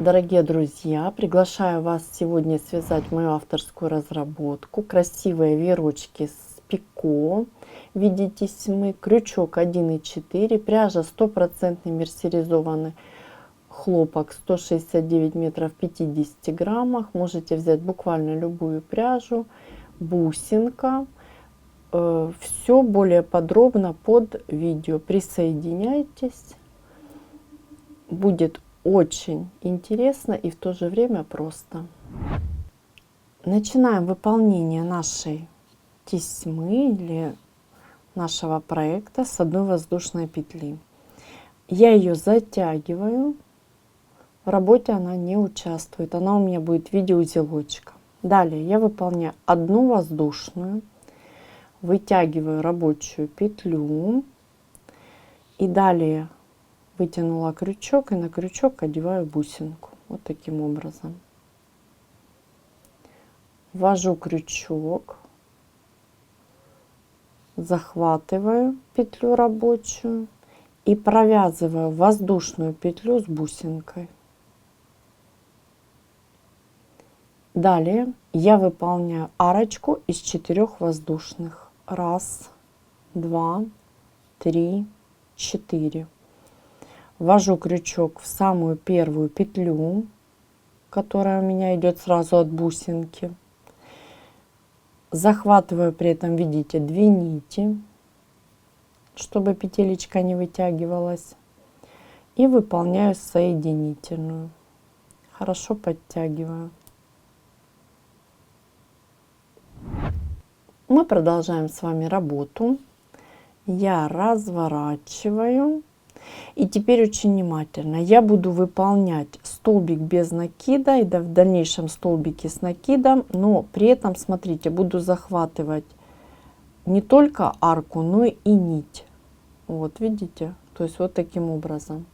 Дорогие друзья, приглашаю вас сегодня связать мою авторскую разработку. Красивые веерочки с пико в виде тесьмы, крючок 1,4, пряжа 100% мерсеризованный хлопок 169 метров в 50 граммах. Можете взять буквально любую пряжу, бусинка. Все более подробно под видео. Присоединяйтесь. Будет очень интересно и в то же время просто. Начинаем выполнение нашей тесьмы или нашего проекта с одной воздушной петли. Я ее затягиваю. В работе она не участвует. Она у меня будет в виде узелочка. Далее я выполняю одну воздушную, вытягиваю рабочую петлю и далее вытянула крючок и на крючок одеваю бусинку. Вот таким образом. Ввожу крючок, захватываю петлю рабочую и провязываю воздушную петлю с бусинкой. Далее я выполняю арочку из 4 воздушных. 1, 2, 3, 4. Ввожу крючок в самую первую петлю, которая у меня идет сразу от бусинки. Захватываю при этом, видите, 2 нити, чтобы петелечка не вытягивалась. И выполняю соединительную. Хорошо подтягиваю. Мы продолжаем с вами работу. Я разворачиваю. И теперь очень внимательно. Я буду выполнять столбик без накида и в дальнейшем столбики с накидом. Но при этом, смотрите, буду захватывать не только арку, но и нить. Вот, видите? То есть вот таким образом.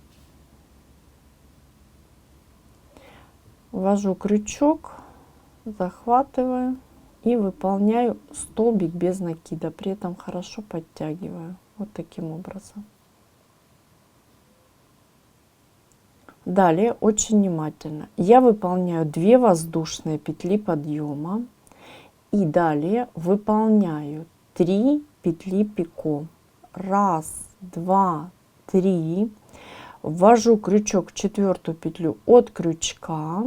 Ввожу крючок, захватываю и выполняю столбик без накида. При этом хорошо подтягиваю. Вот таким образом. Далее очень внимательно. Я выполняю 2 воздушные петли подъема. И далее выполняю 3 петли пико. 1, 2, 3. Ввожу крючок в 4-ю петлю от крючка.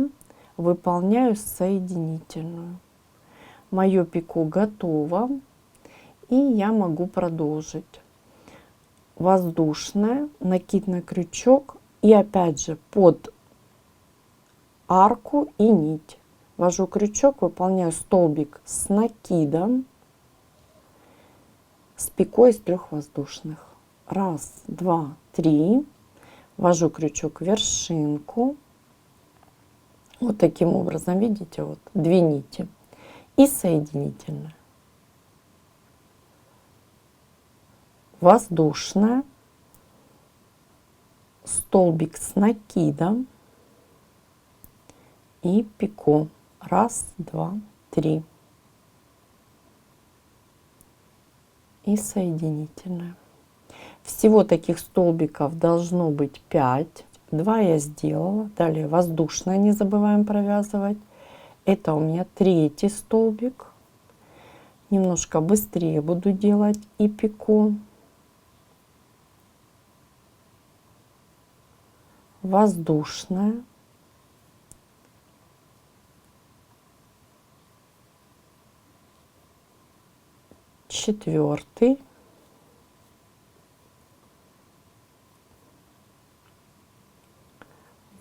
Выполняю соединительную. Мое пико готово. И я могу продолжить. Воздушная, накид на крючок. И опять же под арку и нить. Ввожу крючок, выполняю столбик с накидом, с пико из 3 воздушных. 1, 2, 3. Ввожу крючок в вершинку. Вот таким образом, видите, вот 2 нити. И соединительная. Воздушная. Столбик с накидом и пико. 1, 2, 3. И соединительная. Всего таких столбиков должно быть 5. 2 я сделала. Далее воздушная, не забываем провязывать. Это у меня 3-й столбик. Немножко быстрее буду делать и пико. Воздушная, четвертый,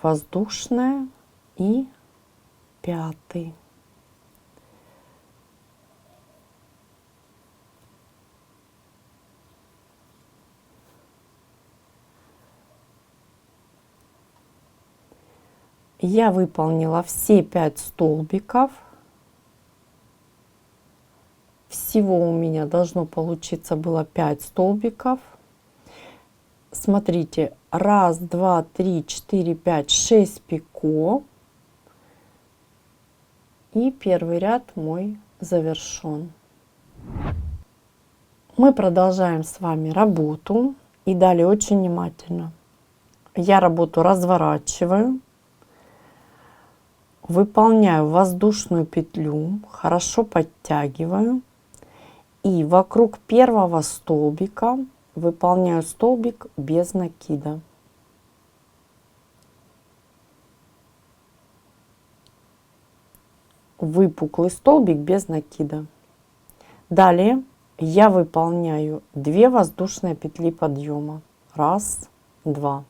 воздушная и 5-й. Я выполнила все 5 столбиков. Всего у меня должно получиться было 5 столбиков. Смотрите, 1, 2, 3, 4, 5, 6 пико. И первый ряд мой завершен. Мы продолжаем с вами работу. И далее очень внимательно. Я работу разворачиваю. выполняю воздушную петлю, хорошо подтягиваю и вокруг первого столбика выполняю столбик без накида. Выпуклый столбик без накида. Далее я выполняю 2 воздушные петли подъема. Раз, два.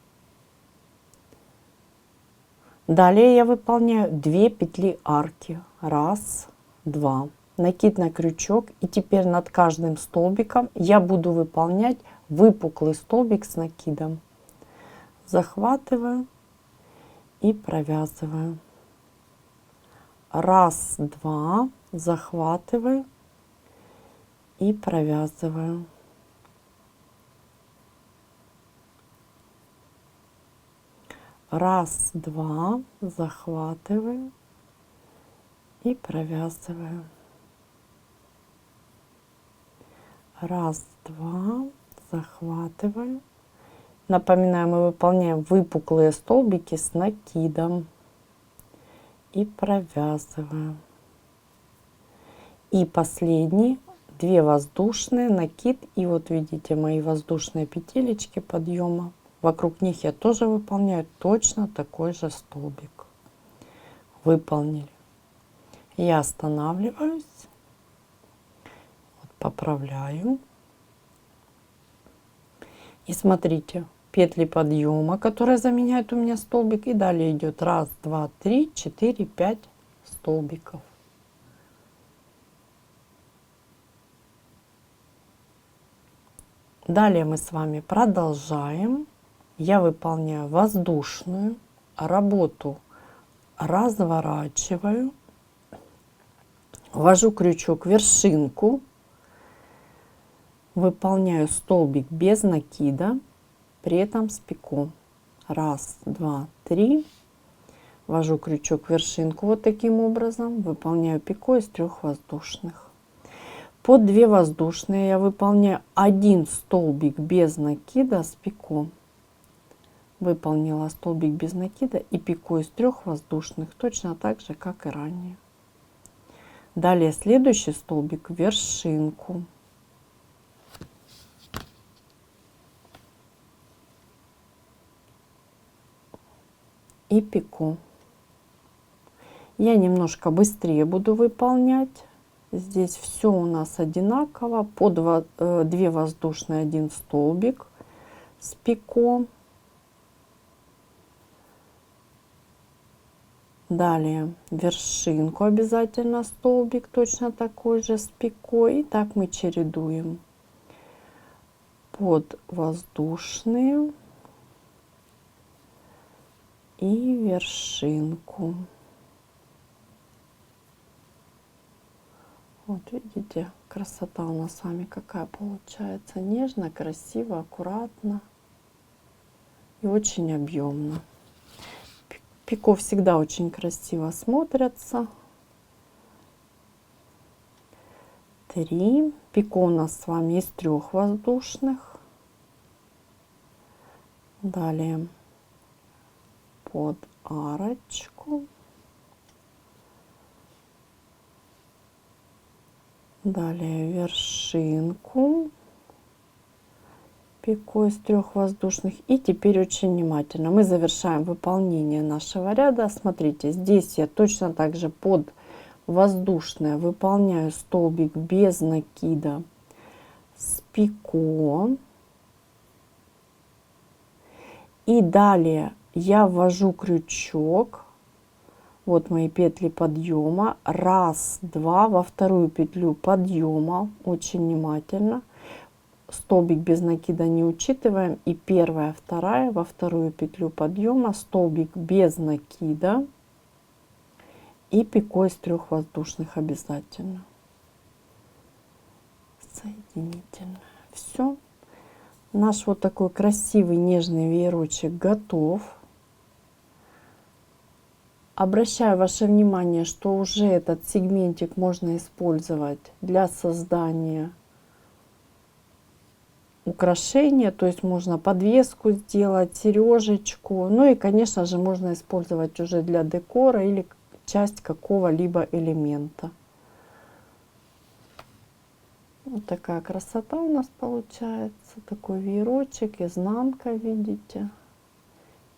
Далее я выполняю 2 петли арки. Раз, два. Накид на крючок. И теперь над каждым столбиком я буду выполнять выпуклый столбик с накидом. Захватываю и провязываю. Раз, два. Захватываю и провязываю. Раз, два, захватываю и провязываю. Раз, два, захватываю. Напоминаю, мы выполняем выпуклые столбики с накидом и провязываю. И последний, 2 воздушные, накид. И вот видите мои воздушные петелечки подъема. Вокруг них я тоже выполняю точно такой же столбик. Выполнили. Я останавливаюсь, вот, поправляю. И смотрите, петли подъема, которые заменяют у меня столбик. И далее идет 1, 2, 3, 4, 5 столбиков. Далее мы с вами продолжаем. Я выполняю воздушную работу, разворачиваю, ввожу крючок в вершинку, выполняю столбик без накида, при этом с пико. Раз, два, три. Ввожу крючок в вершинку вот таким образом, выполняю пико из 3 воздушных. Под 2 воздушные я выполняю 1 столбик без накида с пико. Выполнила столбик без накида и пико из 3 воздушных, точно так же, как и ранее. Далее следующий столбик в вершинку. И пико. Я немножко быстрее буду выполнять. Здесь все у нас одинаково. По 2 воздушные, 1 столбик с пико. Далее вершинку обязательно столбик точно такой же с пико. И так мы чередуем. Под воздушные и вершинку. Вот видите, красота у нас с вами какая получается. Нежно, красиво, аккуратно и очень объемно. Пико всегда очень красиво смотрятся. 3. Пико у нас с вами из 3 воздушных. Далее под арочку. Далее вершинку. Пико из 3 воздушных. И теперь очень внимательно мы завершаем выполнение нашего ряда. Смотрите, здесь я точно так же под воздушное выполняю столбик без накида с пико. И далее я ввожу крючок. Вот мои петли подъема. Раз, два, во вторую петлю подъема. Очень внимательно. Столбик без накида не учитываем. И первая, вторая, во вторую петлю подъема. Столбик без накида. И пико из 3 воздушных обязательно. Соединительное. Все. Наш вот такой красивый нежный веерочек готов. Обращаю ваше внимание, что уже этот сегментик можно использовать для создания украшения. То есть можно подвеску сделать, сережечку. Ну и, конечно же, можно использовать уже для декора или часть какого-либо элемента. Вот такая красота у нас получается. Такой веерочек, изнанка, видите,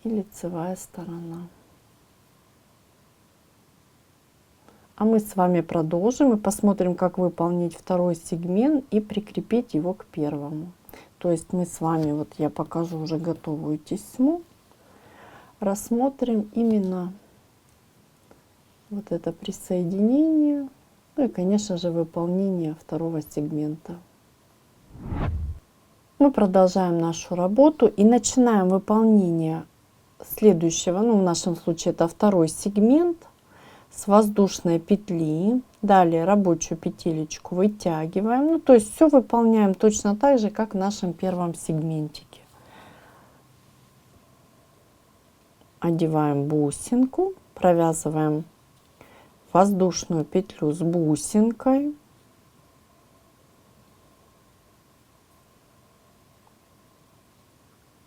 и лицевая сторона. А мы с вами продолжим и посмотрим, как выполнить второй сегмент и прикрепить его к первому. То есть мы с вами, вот я покажу уже готовую тесьму, рассмотрим именно вот это присоединение, ну и, конечно же, выполнение второго сегмента. Мы продолжаем нашу работу и начинаем выполнение следующего, ну в нашем случае это второй сегмент, с воздушной петли. Далее рабочую петелечку вытягиваем. Ну, то есть все выполняем точно так же, как в нашем первом сегментике. Одеваем бусинку, провязываем воздушную петлю с бусинкой.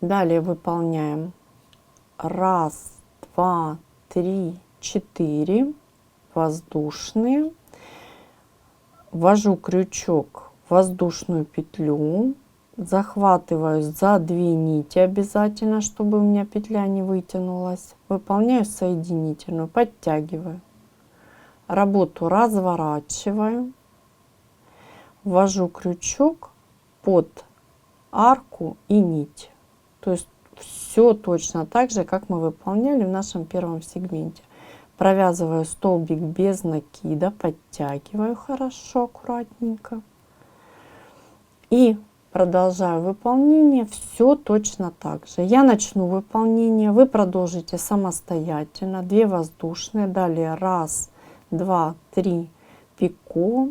Далее выполняем 1, 2, 3, 4 воздушные, ввожу крючок в воздушную петлю, захватываю за 2 нити обязательно, чтобы у меня петля не вытянулась, выполняю соединительную, подтягиваю, работу разворачиваю, ввожу крючок под арку и нить. То есть все точно так же, как мы выполняли в нашем первом сегменте. Провязываю столбик без накида, подтягиваю хорошо, аккуратненько. И продолжаю выполнение, все точно так же. Я начну выполнение, вы продолжите самостоятельно. 2 воздушные, далее 1, 2, 3 пико.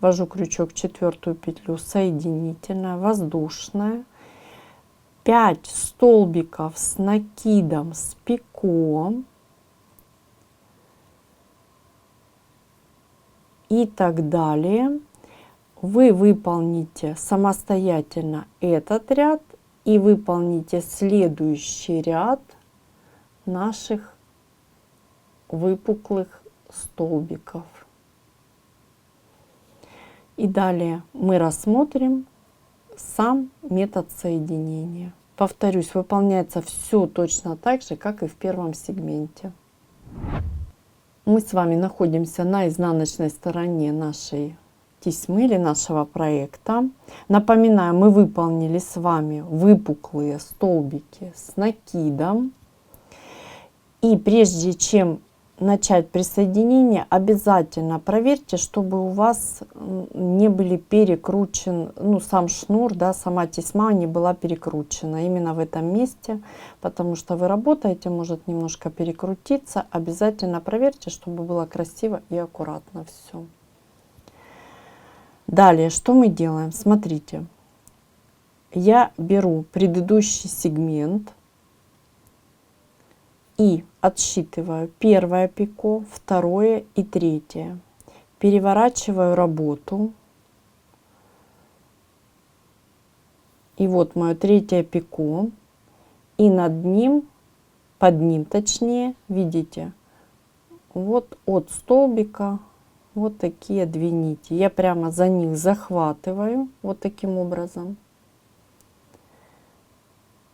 Ввожу крючок в 4 петлю, соединительная, воздушная. 5 столбиков с накидом, с пико. И так далее. Вы выполните самостоятельно этот ряд и выполните следующий ряд наших выпуклых столбиков. И далее мы рассмотрим сам метод соединения. Повторюсь, выполняется все точно так же, как и в первом сегменте. Мы с вами находимся на изнаночной стороне нашей тесьмы или нашего проекта. Напоминаю, мы выполнили с вами выпуклые столбики с накидом. И прежде чем начать присоединение, обязательно проверьте, чтобы у вас не были перекручен, ну, сам шнур, да, сама тесьма не была перекручена именно в этом месте, потому что вы работаете, может немножко перекрутиться. Обязательно проверьте, чтобы было красиво и аккуратно все. Далее, что мы делаем? Смотрите, я беру предыдущий сегмент и отсчитываю первое пико, второе и третье. Переворачиваю работу. И вот мое третье пико. И над ним, под ним точнее, видите, вот от столбика вот такие 2 нити. Я прямо за них захватываю вот таким образом.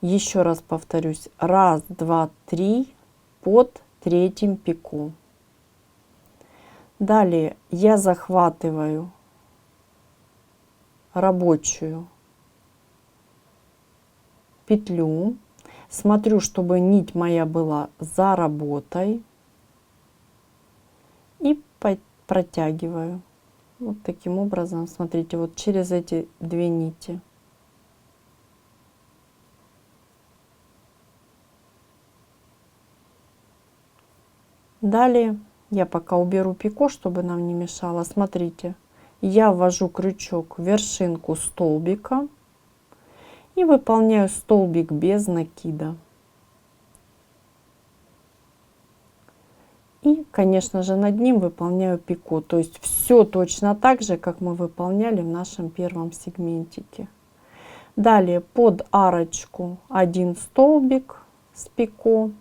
Еще раз повторюсь. 1, 2, 3 под третьим пико. Далее я захватываю рабочую петлю. Смотрю, чтобы нить моя была за работой. И протягиваю. Вот таким образом. Смотрите, вот через эти 2 нити. Далее я пока уберу пико, чтобы нам не мешало. Смотрите, я ввожу крючок в вершинку столбика и выполняю столбик без накида. И, конечно же, над ним выполняю пико. То есть все точно так же, как мы выполняли в нашем первом сегментике. Далее под арочку 1 столбик с пико.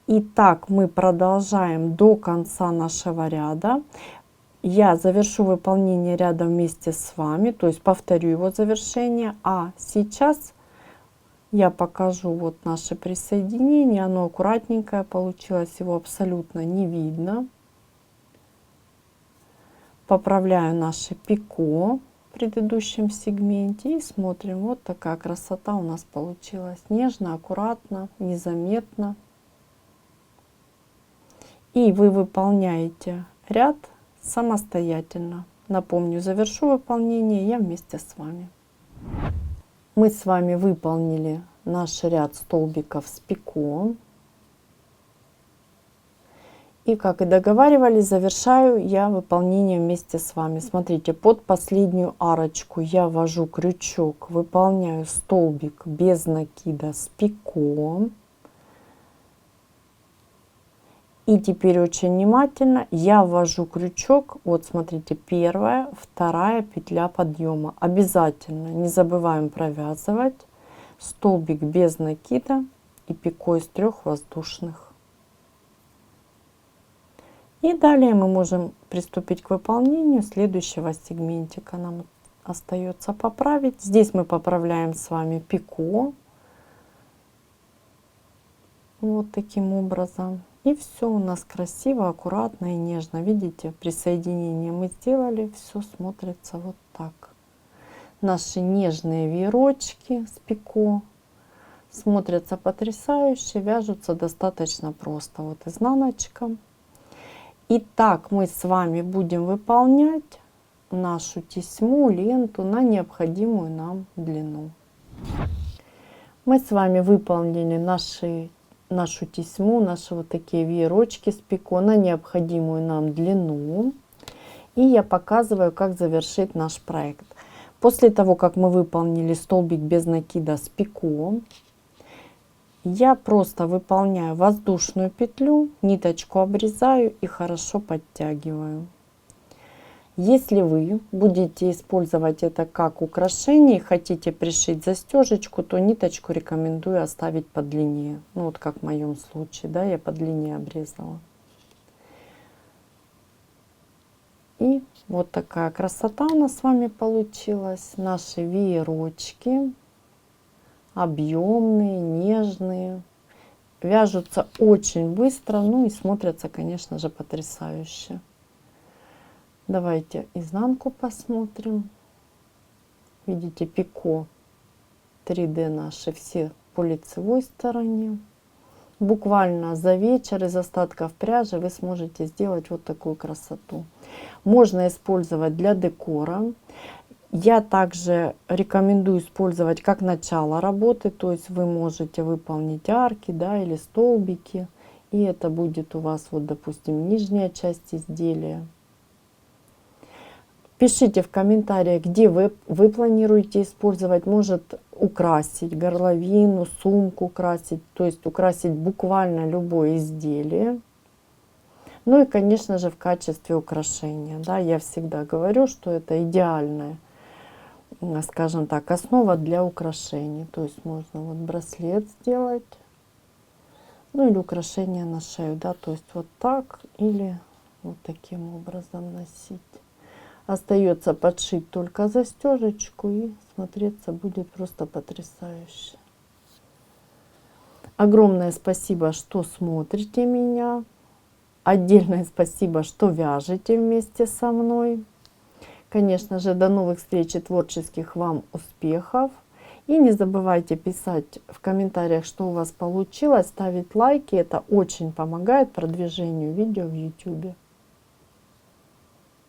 И так мы продолжаем до конца нашего ряда. Я завершу выполнение ряда вместе с вами, то есть повторю его завершение. А сейчас я покажу вот наше присоединение. Оно аккуратненькое получилось, его абсолютно не видно. Поправляю наше пико в предыдущем сегменте и смотрим. Вот такая красота у нас получилась. Нежно, аккуратно, незаметно. И вы выполняете ряд самостоятельно. Напомню, завершу выполнение я вместе с вами. Мы с вами выполнили наш ряд столбиков с пико. И как и договаривались, завершаю я выполнение вместе с вами. Смотрите, под последнюю арочку я ввожу крючок, выполняю столбик без накида с пико. И теперь очень внимательно я ввожу крючок. Вот смотрите, первая, вторая петля подъема. Обязательно не забываем провязывать столбик без накида и пико из 3 воздушных. И далее мы можем приступить к выполнению следующего сегментика. Нам остается поправить. Здесь мы поправляем с вами пико. Вот таким образом. И все у нас красиво, аккуратно и нежно. Видите, присоединение мы сделали, все смотрится вот так. Наши нежные веерочки с пико смотрятся потрясающе, вяжутся достаточно просто. Вот изнаночка. И так мы с вами будем выполнять нашу тесьму, ленту на необходимую нам длину. Мы с вами выполнили нашу тесьму, наши вот такие веерочки с пико на необходимую нам длину. И я показываю, как завершить наш проект. После того, как мы выполнили столбик без накида с пико, я просто выполняю воздушную петлю, ниточку обрезаю и хорошо подтягиваю. Если вы будете использовать это как украшение и хотите пришить застежечку, то ниточку рекомендую оставить подлиннее. Ну вот как в моем случае, да, я подлиннее обрезала. И вот такая красота у нас с вами получилась. Наши веерочки объемные, нежные, вяжутся очень быстро, ну и смотрятся, конечно же, потрясающе. Давайте изнанку посмотрим. Видите, пико 3D наши все по лицевой стороне. Буквально за вечер из остатков пряжи вы сможете сделать вот такую красоту. Можно использовать для декора. Я также рекомендую использовать как начало работы, то есть вы можете выполнить арки, да, или столбики, и это будет у вас, вот, допустим, нижняя часть изделия. Пишите в комментариях, где вы планируете использовать, может украсить горловину, сумку украсить, то есть украсить буквально любое изделие. Ну и, конечно же, в качестве украшения. Да, я всегда говорю, что это идеальная, скажем так, основа для украшений. То есть можно вот браслет сделать, ну или украшение на шею, да, то есть вот так или вот таким образом носить. Остается подшить только застежечку, и смотреться будет просто потрясающе. Огромное спасибо, что смотрите меня. Отдельное спасибо, что вяжете вместе со мной. Конечно же, до новых встреч и творческих вам успехов. И не забывайте писать в комментариях, что у вас получилось, ставить лайки. Это очень помогает продвижению видео в YouTube.